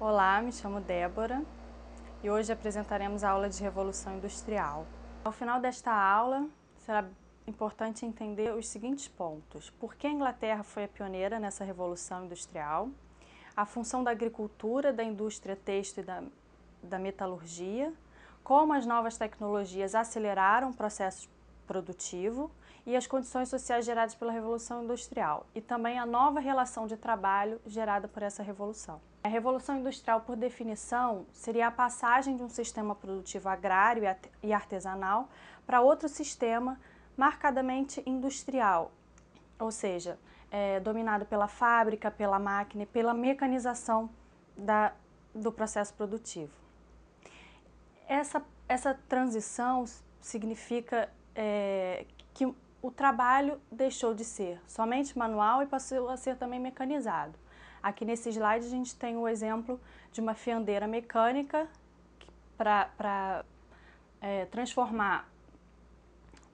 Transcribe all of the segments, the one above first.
Olá, me chamo Débora e hoje apresentaremos a aula de Revolução Industrial. Ao final desta aula, será importante entender os seguintes pontos: por que a Inglaterra foi a pioneira nessa Revolução Industrial, a função da agricultura, da indústria têxtil e da metalurgia, como as novas tecnologias aceleraram o processo produtivo e as condições sociais geradas pela Revolução Industrial, e também a nova relação de trabalho gerada por essa revolução. A Revolução Industrial, por definição, seria a passagem de um sistema produtivo agrário e artesanal para outro sistema marcadamente industrial, ou seja, dominado pela fábrica, pela máquina e pela mecanização do processo produtivo. Essa transição significa que o trabalho deixou de ser somente manual e passou a ser também mecanizado. Aqui nesse slide a gente tem o exemplo de uma fiandeira mecânica para transformar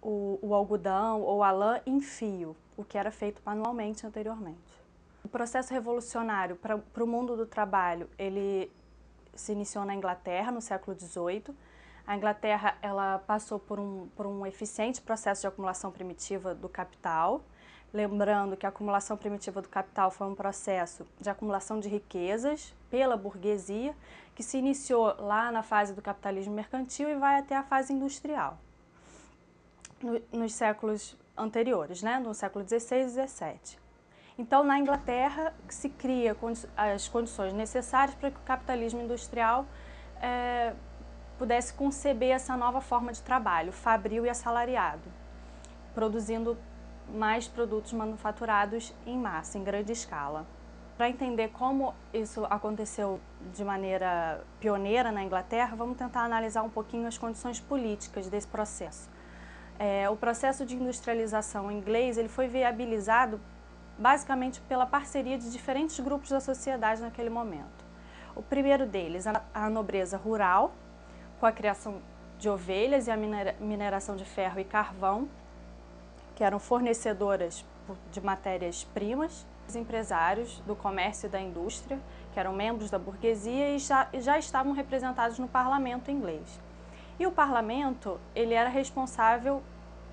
o algodão ou a lã em fio, o que era feito manualmente anteriormente. O processo revolucionário para o mundo do trabalho, ele se iniciou na Inglaterra no século XVIII. A Inglaterra ela passou por um eficiente processo de acumulação primitiva do capital. Lembrando que a acumulação primitiva do capital foi um processo de acumulação de riquezas pela burguesia, que se iniciou lá na fase do capitalismo mercantil e vai até a fase industrial, nos séculos anteriores, no século XVI e XVII. Então, na Inglaterra, se cria as condições necessárias para que o capitalismo industrial pudesse conceber essa nova forma de trabalho, fabril e assalariado, produzindo mais produtos manufaturados em massa, em grande escala. Para entender como isso aconteceu de maneira pioneira na Inglaterra, vamos tentar analisar um pouquinho as condições políticas desse processo. O processo de industrialização inglês ele foi viabilizado basicamente pela parceria de diferentes grupos da sociedade naquele momento. O primeiro deles, a nobreza rural, com a criação de ovelhas e a mineração de ferro e carvão, que eram fornecedoras de matérias-primas, os empresários do comércio e da indústria, que eram membros da burguesia e já estavam representados no parlamento inglês. E o parlamento ele era responsável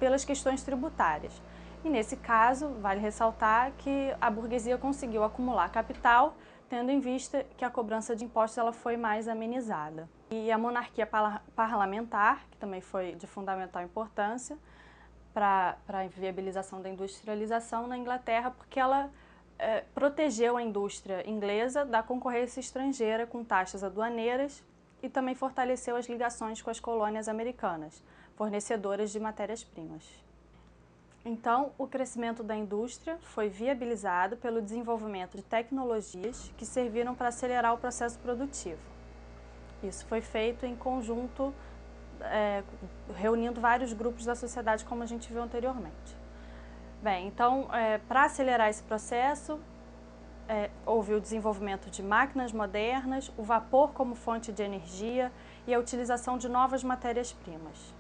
pelas questões tributárias. E nesse caso, vale ressaltar que a burguesia conseguiu acumular capital, tendo em vista que a cobrança de impostos ela foi mais amenizada. E a monarquia parlamentar, que também foi de fundamental importância para a viabilização da industrialização na Inglaterra, porque ela protegeu a indústria inglesa da concorrência estrangeira com taxas aduaneiras e também fortaleceu as ligações com as colônias americanas, fornecedoras de matérias-primas. Então, o crescimento da indústria foi viabilizado pelo desenvolvimento de tecnologias que serviram para acelerar o processo produtivo. Isso foi feito em conjunto, reunindo vários grupos da sociedade, como a gente viu anteriormente. Bem, então, para acelerar esse processo, houve o desenvolvimento de máquinas modernas, o vapor como fonte de energia e a utilização de novas matérias-primas.